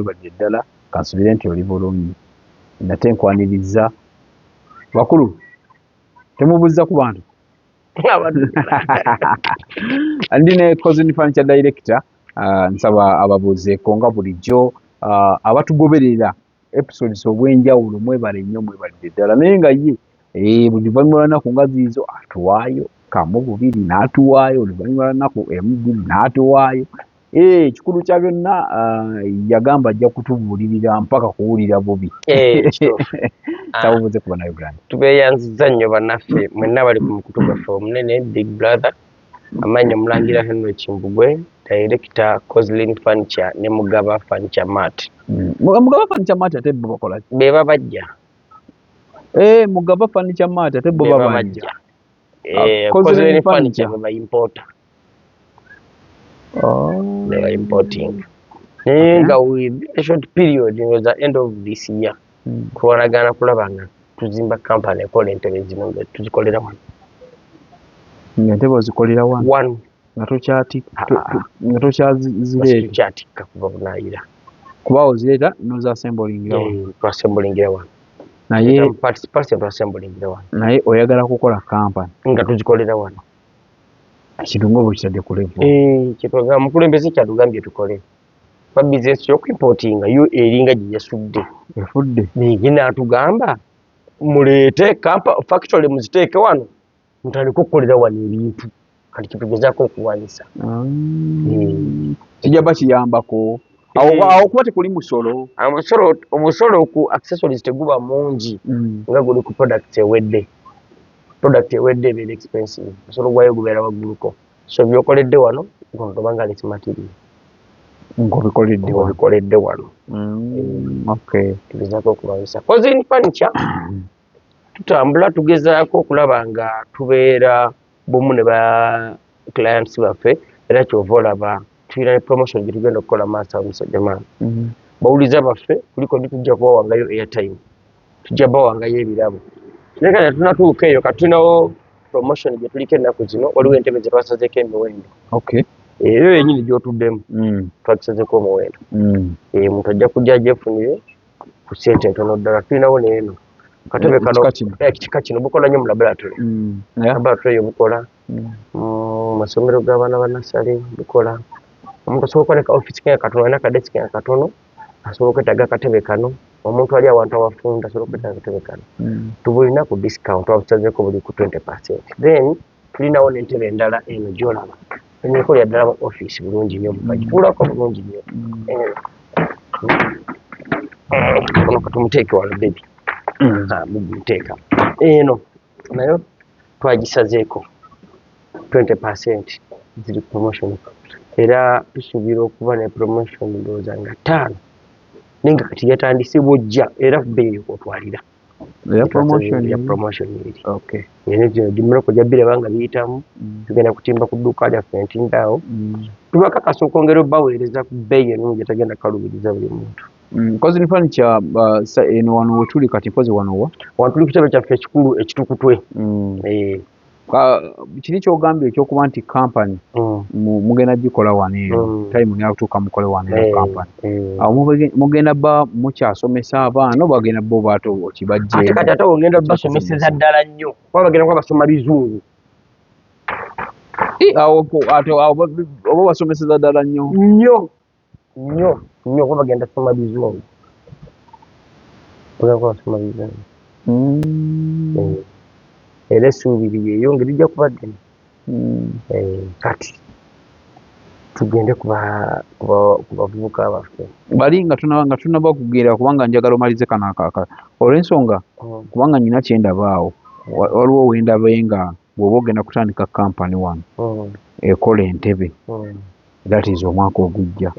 mwebadde ddala kansubire nti oli bulungi nate nkwaniriza bakulu temubuuza ku bantu ndi ne cousin furniture director nsaba ababuuzeeko nga bulijjo abatugoberera episodes obw'enjawulo mwebale nnyo mwebadde ddala naye nga ye buli luvannyuma lwa nnaku nga ziizo atuwaayo kamu bubiri n'atuwaayo oluvannyuma lwa nnaku emu bbiri n'atuwaayo kikulu kya byonna yagamba ajja kutubuulirira mpaka kuwulira bubi sababuuze ku bannayuganda tubeeyanziza nnyo bannaffe mwenna bali ku mukutu gwaffe omunene big brother amannya Omulangira Henry Kimbugwe director Coslin Furniture ne Mugaba Furniture Mart. Mugaba Furniture Mart ate bo bakola be babajja Mugaba Furniture Mart ate bo babajja Coslin Furniture be importer. They were importing. With a short period, it was the end of this year. Kuwanagana kulabanga tuzimba company called Intelligence that tuzikolera one. Ntebo zikolera one. Ngato kyatika kuva bunaayira. Kuba ozileta noza assembling one. To assembling one. Naye participation to assembling one. Naye oyagala kukola company. Nga tuzikolera one. Ekidungo bwe kitadde ku level. Kitwaga mukulembeze kyatugambye tukole. Ba business yo importinga yo eringa gye yasudde. Efudde. Nigina atugamba muleete factory muziteeke wano. Mutali kukolera wano ebintu. Kati kitugezaako okuwanisa. Kijaba kiyambako. Awo kuba tekuli musolo. Omusolo ku accessories teguba mungi. Nga guli ku products ewedde. Product ewedde very expensive. Musolo gwayo gubeera wagguluko. So byokoledde wano ng'otobanga leti material. Ng'obikoledde wano. Okay. Tugezaako okubanisa. Coslin Furniture tutambula tugezaako okulaba nga tubeera bumu ne ba clients baffe era kyova olaba tulina ne promotion gye tugenda okukola maaso omusajja maani. Bawuliza baffe kuliko ndi tujja kubawangayo airtime. Tujja bawangayo ebirabo. Naye kati tunatuuka eyo kati tulinawo promotion gye tuliko ennaku zino waliwo entebe ze twasazeeko emiwendo. Okay. Eyo yennyini gy'otuddemu twagisazeeko omuwendo. Omuntu ajja kujja gyefunire ku ssente entono ddala. Tulinawo n'eno katebe kano ekika kino bukola nnyo mu laboratory. Laboratory bukola mu masomero g'abaana ba nasale bukola. Omuntu asobola okwoleka office ke katono alina kadesk ke katono asobola okwetaaga akatebe kano. Omuntu ali awantu awafunda asobola okwetaaga akatebe kano. Tubulina ku discount wabusazeeko buli ku 20%. Then tulinawo n'entebe endala eno gy'olaba. Enyekolera ddala mu office bulungi nnyo bagituulako bulungi nnyo. Ono katumuteeke wala baby. Muteeka. Eno nayo twagisazeeko 20% ziri promotion. Era tusuubira okuba ne promotion ndowooza nga 5. Nenga kati yatandise bw'ojja era bbeeyi kwotwalira. Ya promotion eri. Okay. Yenevyo dimuloko jabire banga biyitamu tugenda kutimba ku dduuka lyaffe entindaawo. Tubakakasa okwongera obbaweereza ku bbeeyi ennungi etagenda kalubiriza buli muntu. Coslin Furniture eno wano wetuli kati mpozi wano wa? Wano tuli ku kitebe kyaffe ekikulu ekitukutwe. Kiri kyogambye ekyokuba nti company mugenda gikola wano eno time nyatuuka mukole wano eno company. Awo mugenda ba mukyasomesa abaana bagenda bo bato okibajje. Ate kati ogenda basomeseza ddala nnyo. Kuba bagenda kuba basoma bizungu. Oba basomeseza ddala nnyo. Nnyo kuba bagenda kusoma bizungu. Bagenda kuba basoma bizungu. Era essuubiri yeeyo ngeri ijja kuba ddene. Kati tugende ku bavubuka baffe. Bali nga tunaba kugenda kubanga njagala omalize kano akaka. Olw'ensonga kubanga nnyina kyendabaawo. Waliwo wendabenga bw'oba ogenda kutandika kampani wano. Ekola entebe. That is omwaka ogujja.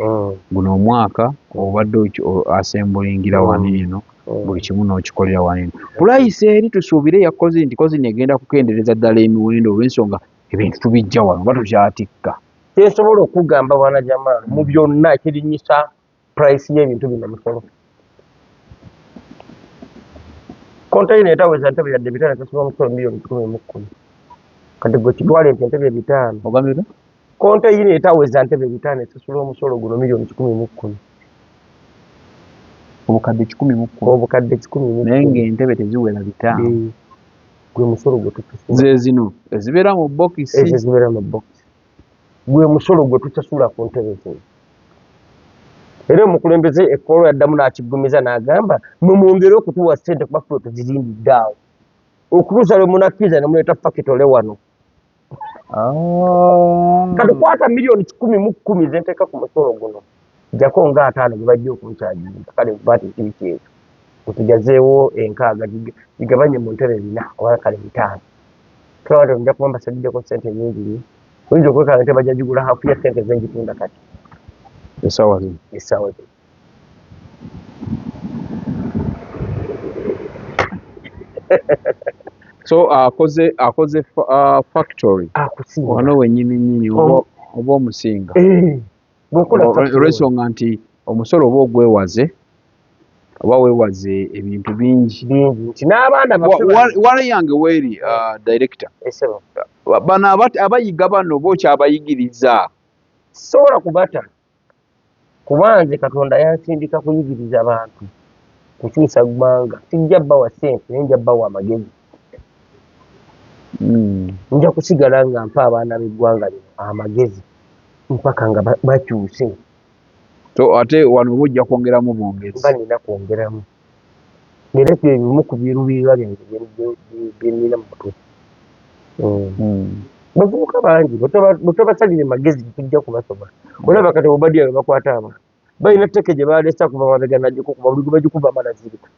Guno omwaka obadde assemblingira wano eno. Buli kimu n'okikolera wano. Pulayisi eri tusuubire yakoze nti kozi negenda kukendereza ddala emiwendo olw'ensonga ebintu tubijja wano nga tukyatikka. Tesobola okugamba bwana Jamaal mu byonna ekirinyisa price y'ebintu bino musolo. Container etaweza ntebe yadde bitaano esasulwa omusolo milioni 10. Kati gwe kitwale nti entebe 5. Ogambye? Container etaweza ntebe 5 esasulwa omusolo guno milioni 10. obukadde 10 obukadde 10 naye ng'entebe teziwera 5 gwe musolo gwe tutusula ze zino ezibeera mu bokisi ezo zibeera mu bokisi gwe musolo gwe tutasula ku ntebe zino era omukulembeze ekkolo yaddamu n'akiggumiza n'agamba mumwongere okutuwa ssente kuba ffe tuzirindidde awo okutuusa lwe munakkiriza ne muleeta fakitole wano katukwata miliyoni 10 ze nteeka ku musolo guno jako nga 5 gye bajja okunkyajinga kale baati kiki ekyo otujazeewo 6 gigabanye mu ntebe 4 oba kale 5 tulabate nja kuba mbasaliddeko ssente nyingi nnyo oyinza okwekala nte bajja gigula hafu ya ssente zengitunda kati essaawa zino so akoze factory wano wennyini oba omusinga olw'ensonga nti omusolo oba ogwewaze oba weewaze ebintu bingi nti n'abaana wale yange weeri director bano abayiga bano bokyabayigiriza sobola kubata kuba nze Katonda yansindika kuyigiriza bantu kukyusa ggwanga sijja bbawa ssente naye nja bbawa amagezi nja kusigala nga mpa abaana b'eggwanga lino amagezi mpaka nga bakyuse so ate wano oba ojja kwongeramu bwongezi mba nina kwongeramu era ebyo ebimu ku biruubirirwa byange bye nnina mu mutwe bavubuka bangi bwe tobasalire magezi tujja kubasoma olaba kati obadya bwe bakwata abantu balina tteke gye baleesa kuva mabega nagikukuba buli gwe bagikuba amanazirika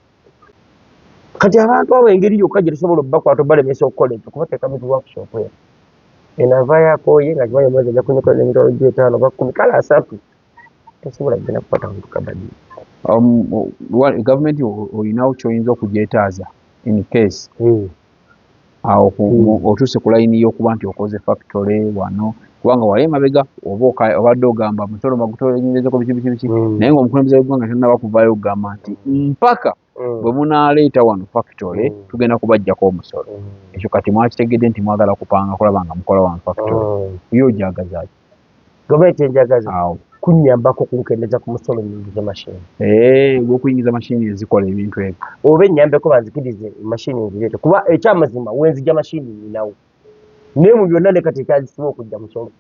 kati abantu abo engeri yokka gye tusobola okubakwata obalemesa okukola ekyo kubateeka mu workshop eyo enava yakooye nga kimanyi omwezi ajja kunyokola n'emitwalo gy'5 oba 10 kale 3 tosobola genda kukwata muntu kabadi gavumenti olinawo kyoyinza okugyetaaza in case awo otuuse ku layini y'okuba nti okoze factory wano kubanga wali emabega oba obadde ogamba musolo magutonyerezeko biki naye ng'omukulembeze w'eggwanga tannaba kuvaayo okugamba nti mpaka bwe munaaleeta wano factory tugenda kubaggyako omusolo ekyo kati mwakitegedde nti mwagala kupanga kulaba nga mukola wano factory yo ogyagazaaki gavumenti enjagaza awo kunnyambako kunkendeza ku musolo nyingiza mashini gw'okuyingiza mashini ezikola ebintu ebyo oba ennyambeko banzikirize mashini nzireete kuba ekyamazima wenzija mashini ninawo naye mu byonna ne kati ekyazisiba okujja musolo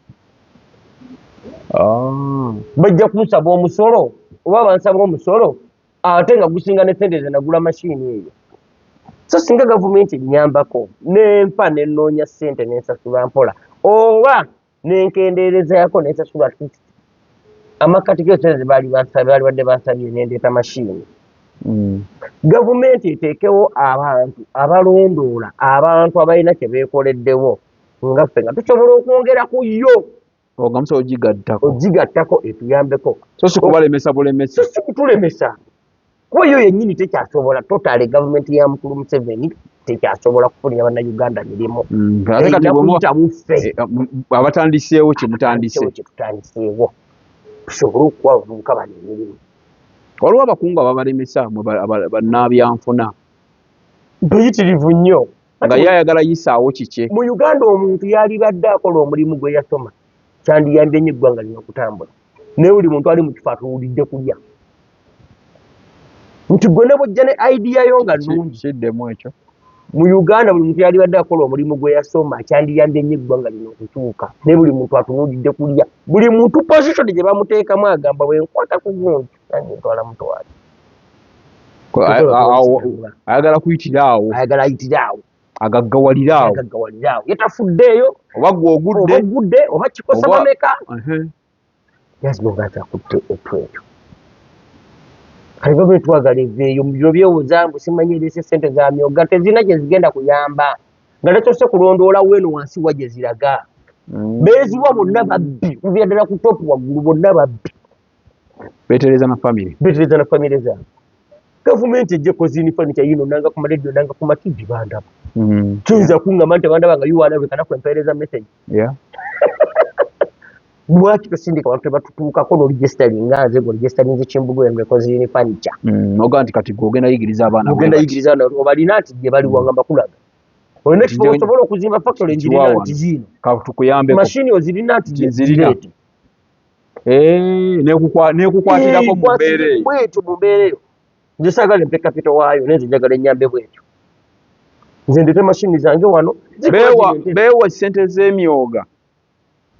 bajja kunsaba omusolo oba bansaba omusolo ate nga gusinga ne ssente ze nagula mashini eyo so singa gavumenti ennyambako nempa nenoonya ssente nensasula mpola oba nenkendeerezaako nensasula amakati g'esente baali badde bansabye nendeeta mashini gavumenti eteekewo abantu abalondoola abantu abalina kye beekoleddewo nga ffe nga tusobola okwongera ku yo ogamusobola ogigattako etuyambeko so si kubalemesa bulemesa si kutulemesa kuba yo yennyini tekyasobola totale gavumenti ya mukulu Museveni tekyasobola kufunira bannayuganda mirimu muffe abatandiseewo kyetutandiseewo tusobole okuwa abavubuka bano emirimu waliwo abakungu ababalemesa bannabyanfuna mpuyitirivu nnyo nga ye ayagala yisaawo kike mu Uganda omuntu yali badde akola omulimu gwe yasoma kyandiyambye nnyo eggwanga lino okutambula naye buli muntu ali mu kifo atuwulidde kulya nti gwe ne bwojja ne idea yo nga nnungi kiddemu ekyo mu Uganda buli muntu yali badde akola omulimu gwe yasoma kyandiyambye nnyo eggwanga lino okutuuka naye buli muntu atuwulidde kulya buli muntu position gye bamuteekamu agamba bwe nkwata ku gundi nange ntwala mutwala ayagala kuyitira awo agaggawalira awo yetafuddeeyo oba ogudde oba kikosa bameka yazima nga akyakutte etwekyo kale gavumenti twagala eveeyo mu biro byewuza mbu simanyi ereese ssente za myoga tezirina gye zigenda kuyamba nga netose kulondoola weeno wansi wa gye ziraga beeziwa bonna babbi kuvira ddala ku topu waggulu bonna babbi beetereza na famire zaabwe gavumenti ejjeko zini fanica yino nanga ku maledio nanga ku mativi bandaba kiyinza kuŋŋamba nti bandaba nga yuwaana bwekanaku empeereza message lwaki tosindika abantu tebatutuukako n'oligestaling nga nze ng'oligestalinze Kimbugu emreko zini fanica noga nti kati gwogenda yigiriza abaana obalina nti gye baliwo nga bakulaga olina ekifo osobola okuzimba factory njirina nti ziino katukuyambeko mashini ozirina nti zireete nekukwatirako mu mbeera eyo bwetyo mu mbeera eyo nze saagala mpe kapito waayo naye nze njagala ennyambe bwetyo nze ndete mashini zange wano beewa ssente z'emyoga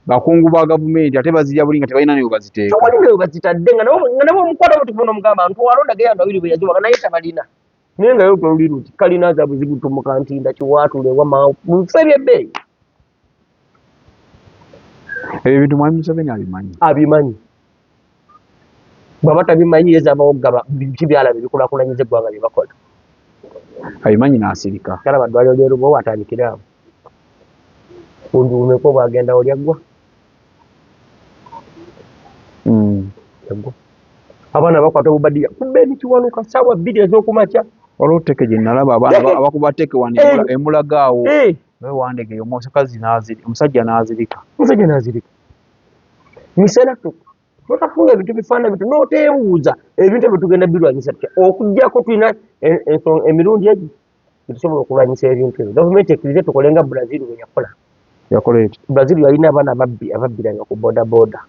bakungu ba gavumenti ate bazirya buli nga tebalina nayo baziteeka tewali nayo bazitadde nga nabo omukwata butufuna omugamba ntwala ndage yange abiri bwe yagiwaga naye tabalina naye nga yo toluli luti kalina zaabwe zigutumuka ntinda kiwaatule wama mufe byebbeeyi ebyo bintu mwami Museveni abimanyi bwaba tabimanyi yezaabawo gaba kibyala bibikulakulanyiza eggwanga bye bakola abimanyi n'asirika kala badwaliro lyerubo watandikire awo unduumeko bwagenda olyaggwa abaana bakwata obubadiya kubba emikiwanuka ssaawa 2 ez'okumakya olwoteke gye nalaba abaana abakuba teke wano emulagaawo wewandegeyo omusajja n'azirika misenatu notafunga ebintu bifaana bitu n'oteebuuza ebintu ebyo tugenda birwanyisa tutya okuggyako tulina emirundi egi tetusobola okulwanyisa ebintu ebyo gavumenti ekkirize tukole nga Brazil bwe yakola eti Brazil yalina abaana ababbiranga ku bodaboda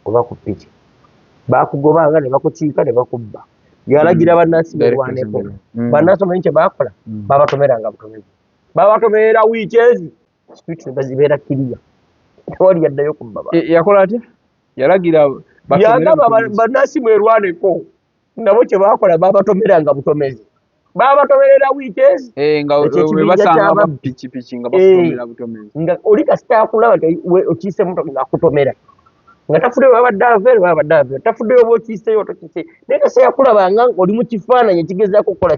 oba ku piki bakugobanga ne bakukiika ne bakubba yalagira bannansi berwaneko bannansi omanyi kye bakola babatomeranga butomezi babatomerera wiiki ezi street bazibeera kiriya tewali yaddayo kubba yakola atya yalagira yagamba bannansi mwerwaneko nabo kye bakola babatomeranga butomezi babatomerera wiiki ezi nga webasanga pikipiki nga bakutomera butomezi nga oli kasita akulaba nti okiise muto ngaakutomera nga tafuddeyo babadde aveero tafuddeyo oba okiiseyo otokise naye kase yakulabanga oli mu kifaananyi ekigezaako okukola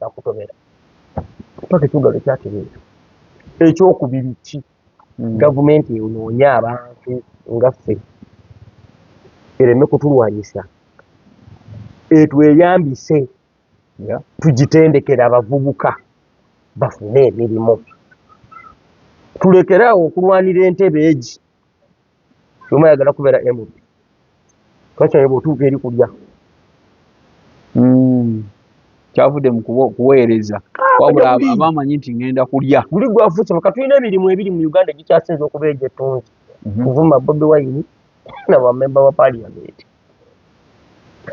akutomera paka ekyugalo kyatereeza ekyokubiri ki gavumenti enoonya abantu nga ffe ereme kutulwanyisa etweyambise tugitendekera abavubuka bafune emirimu tulekerawo okulwanira entebe egi yoma yagala kubeera MP kakyaye bw'otuuka eri kulya kyavudde mu kuweereza wabula abamanyi nti ngenda kulya guli gwafuuse maka tulina emirimu ebiri mu Uganda egikyasinza okuba egyettunzi kuvuma Bobi Wine na bamemba wa Parliament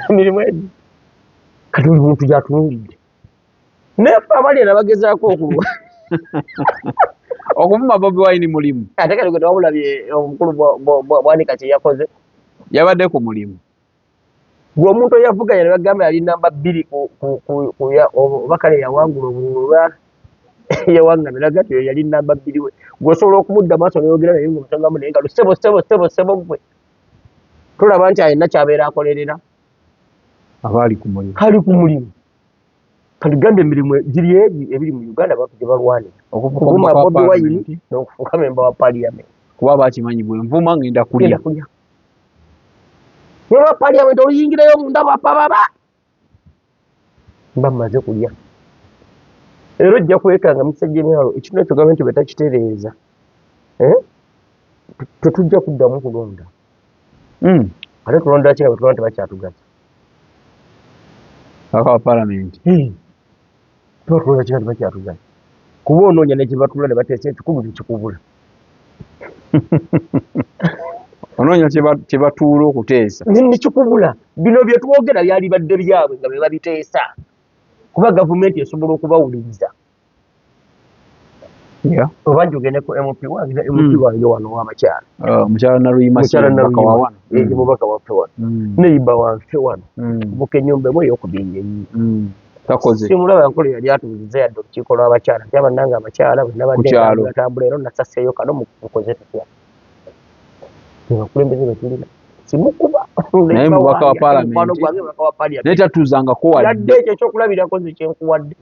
emirimu egi kati oli muntu gyatunuulidde naye abali nabagezaako okulwa okuvuma Bobi Wine mulimu ate kati gwe wabulabye omukulu bwanika kye yakoze yabadde ku mulimu gwe omuntu eyavuganya ne bagamba yali namba 2 oba kale yawangula obululu olwa yawangamira gati yali namba 2 we gweosobola okumudda maaso neyogera naye ngaomusangamu naye nga sebo gwe tulaba nti alina kyabeera akolerera abaali ku mulimu kati gamba emirimu giri egi ebiri mu Uganda bantu gye balwanira okuvuma Bobi Wine n'okufuuka memba wa Parliament kuba bakimanyi bwe nvuma ngenda kulya Nwa Parliament oluyingirayo munda bapababa mba mmaze kulya era ojja kwekanga musajja emyalo ekintu ekyo gavumenti bwe takitereeza tetujja kuddamu kulonda ate tulonda ki nga betulonda tebakyatugaza akawa Parliament tulonda ki nga tebakyatugaza kuba onoonya ne kye batula ne bateesa ekikulu tekikubula onoonya kye batuula okuteesa nekikubula bino bye twogera byali badde byabwe nga be babiteesa kuba gavumenti esobola okubawuliriza oba njogende ku MP wange wano w'abakyala mukyala mubaka waffe wano neyiba wanfe wano buka ennyumba emu ey'okubinja eyi simulaba nkola yali atubuliza yadde olukiiko lw'abakyala nti abannanga abakyala bwe nabaddeatambula ero nasaseeyo kano mukoze tutya abakulembeze betulina simukuba naye mubaka wa Parliament naye tatuuzangako wadde ekyo ekyokulabirako nze kyenkuwadde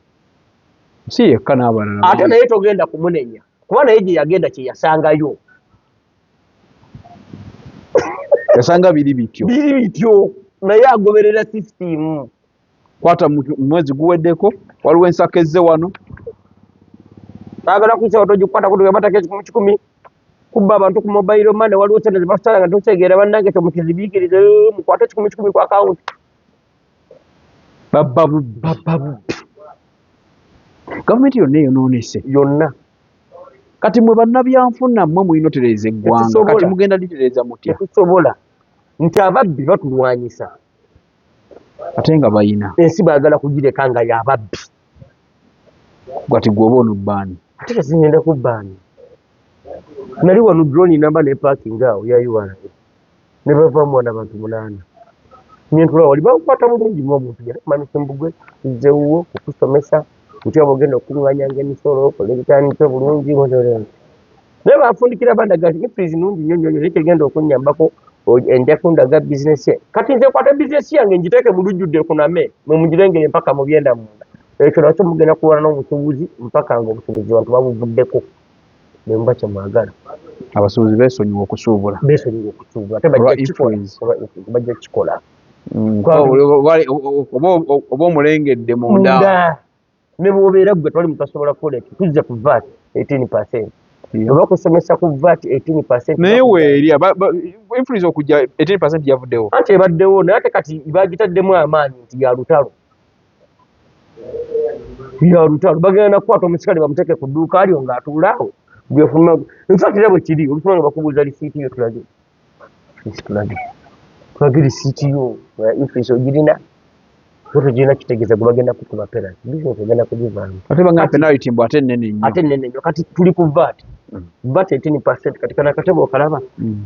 si yekka n'abalala ate naye togenda kumunenya kuba naye gye yagenda kye yasangayo yasanga biri bityo naye agoberera sisitimu kwata mwezi guweddeko waliwo ensako ezze wano agala kuyisa watogikwata kutugabatako ekikumi kubba abantu ku mobile money waliwo sente ze basala nga totegeera bannange temukizibiikirize mukwate ekikumi ku akawunti babba gavumenti yonna eyonoonese yonna kati mwe bannabyanfuna mmwe mulina otereeza eggwanga kati mugenda litereeza mutya tetusobola nti ababbi batulwanyisa ate nga bayina ensi baagala kugireka nga yababbi gwati gwoba ono bbaani ate tezinyenda ku bbaani nali wano drone namba ne parking awo ya URA ne bavaamu wana abantu 8 nyentula wali bakwata bulungi mu omuntu yali manuse mbugwe nzewuwo kukusomesa kutya bogenda okunganyanga emisolo kolekitandike bulungi modere naye bafundikira bandaga ifrizi nungi nyonyo nekigenda okunyambako enja kundaga bizinesi kati nze kwata bizinesi yange njiteeke mu lujjudde kuname mumugirengere mpaka mu byenda munda ekyo nakyo mugenda kuwona n'omusuubuzi mpaka nga obusuubuzi bantu babuvuddeko ne mba kyemwagala abasuubuzi beesonyiwa okusuubula ate bajja kikola oba omulengedde munda ne bw'obeera gwe twali mutasobola kukola tuzza ku VAT 18%. Oba kusomesa ku VAT 18%. Naye weeri influence okujja 18% yavuddewo. Anti ebaddewo naye ate kati baagitaddemu amaanyi nti ya lutalo. Ya lutalo bagenda nakukwata omusikale bamuteeke ku dduuka alyo ng'atuulaawo gwefuna infact era bwe kiri olufuna nga bakubuuza lisiiti yo tulage. Tulage lisiiti yo influence ogirina tugirina kitegeeza gwe bagenda kukuba penalty. Bizinesi egenda kugivaamu. Ate bagamba penalty mbu ate nnene nnyo. Ate nnene nnyo kati tuli ku VAT. VAT 18% kati kana katebo okalaba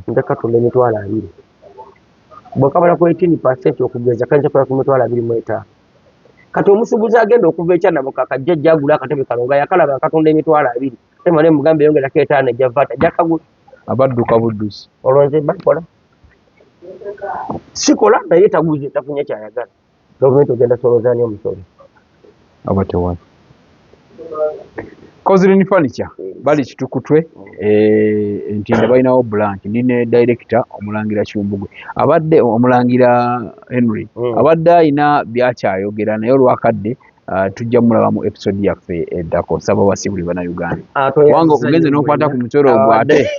ndeka tunda emitwalo 2. Bw'okabala ku 18% okugeza kanja kola ku mitwalo 25. Kati omusuubuzi agenda okuva ekyana mukaka jjajja agula akatebe kalonga yakalaba akatunda emitwalo 2. Temale mugambe yongerako 5 ejja VAT jakagula. Abadduka buddusi. Olwonze bakola. Sikola naye taguze tafunye kyayagala. Gavumenti ogenda solozaani omusolo. Abatewali. Kozilini furniture bali kitukutwe ntinda balinawo branch nine director omulangira Kibumbugwe abadde omulangira Henry abadde ayina byakyayogera naye olwakadde tujja mulaba mu episode yaffe eddako saba wasibuli bana Uganda wange okugenze n'okwata ku mutoro ogwate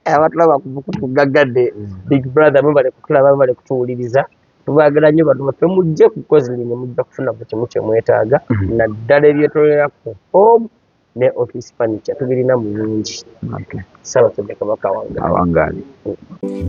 abatulaba kugaggadde big brother mbale kutulaba mbale kutuwuliriza tubagala nnyo bantu baffe mujje ku Kozilini mujja kufuna ku kimu kye mwetaaga naddala ebyetolerako ne office furniture tubirina mulungi. Okay. Sawa Kabaka Wangali.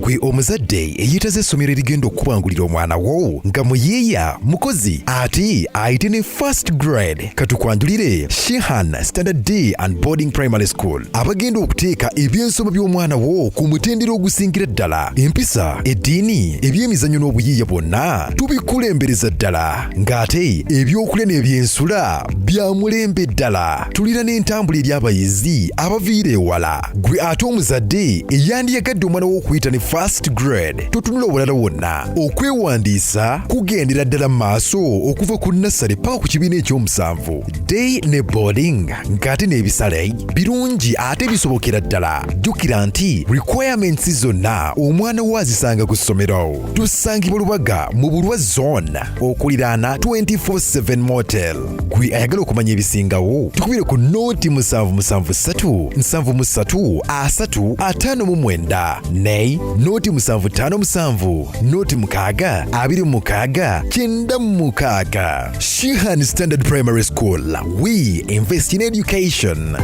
Gwe omuzadde eyitaze essomero erigenda okubangulira omwana wo nga muyiiya mukozi ate ayite ne first grade katukwanjulire Shehan Standard Day and Boarding Primary School abagenda okuteeka ebyensoma by'omwana wo ku mutendera ogusingira ddala empisa eddiini ebyemizannyo n'obuyiiya bwonna tubikulembereza ddala ng'ate ebyokulya n'ebyensula bya mulembe ddala tulira n'entambula eri abayizi abaviira ewala gwe ate omuzadde eyandiyagadde omwana wo okuyita ne first grade totunula obulala wonna okwewandiisa kugendera ddala mu maaso okuva ku nassale paka ku kibiina ekyomusanvu day ne boarding ng'ate n'ebisale birungi ate bisobokera ddala jjukira nti requirements zonna omwana wo azisanga ku ssomero tusangibwa Lubaga mu Bulwa zone okuliraana 24/7 motel gwe ayagala okumanya ebisingawo tukubire ku noti 773 73 359 ne noti 757 noti 626 96 Shehan Standard Primary School. We invest in education.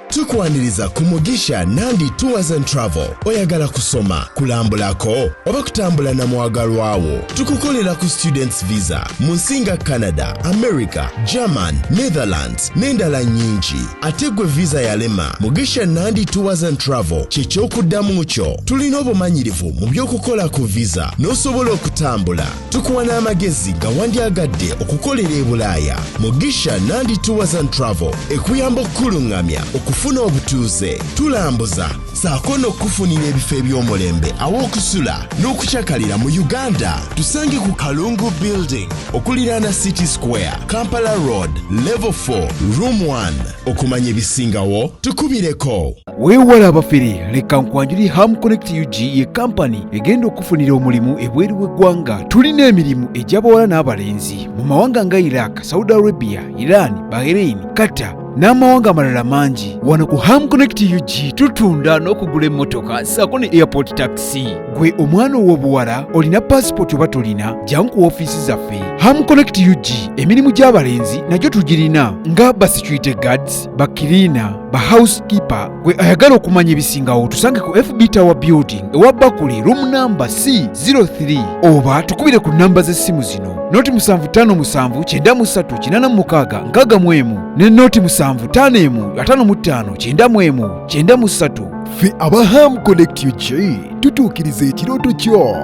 Tukwaniriza ku Mugisha Nandi Tours and Travel. Oyagala kusoma, kulambulako, oba kutambula na mwagalwawo. Tukukolera ku students visa. Munsinga Canada, America, German, Netherlands, n'endala nyingi. Ategwe visa yalema. Mugisha Nandi Tours and Travel. Ky'ekyokuddamu kyo. Tulina obumanyirivu mu by'okukola ku visa. N'osobola okutambula. Tukuwa n'amagezi nga wandyagadde okukolera e Bulaaya. Mugisha Nandi Tours and Travel. Ekuyamba okkulungamya okufuna obutuuze tulambuza saako n'okufunira ebifo eby'omulembe aw'okusula n'okukyakalira mu Uganda tusange ku Kalungu Building okuliraana City Square Kampala Road Level 4 Room 1 okumanya ebisingawo tukubireko weewala abafere leka nkwanjuli Ham Connect UG ye kampani egenda okufunira omulimu ebweru w'eggwanga tulina emirimu egy'abawala n'abalenzi mu mawanga nga Iraq, Saudi Arabia, Iran, Bahrain, Qatar n'amawanga amalala mangi. Wano ku Ham Connect UG tutunda n'okugula emmotoka ssaako ne airport taxi. Gwe omwana ow'obuwala olina passport oba tolina, jangu ku ofiisi zaffe. Ham Connect UG emirimu gy'abalenzi nagyo tugirina nga ba security guards, ba cleaner, ba housekeeper. Gwe ayagala okumanya ebisingawo tusange ku FB Tower Building ewa Bakuli room number C03 oba tukubire ku namba z'essimu zino noti 7593 ne noti 7555 Ffe aba Ham Connect UG tutuukiriza ekirooto kyo.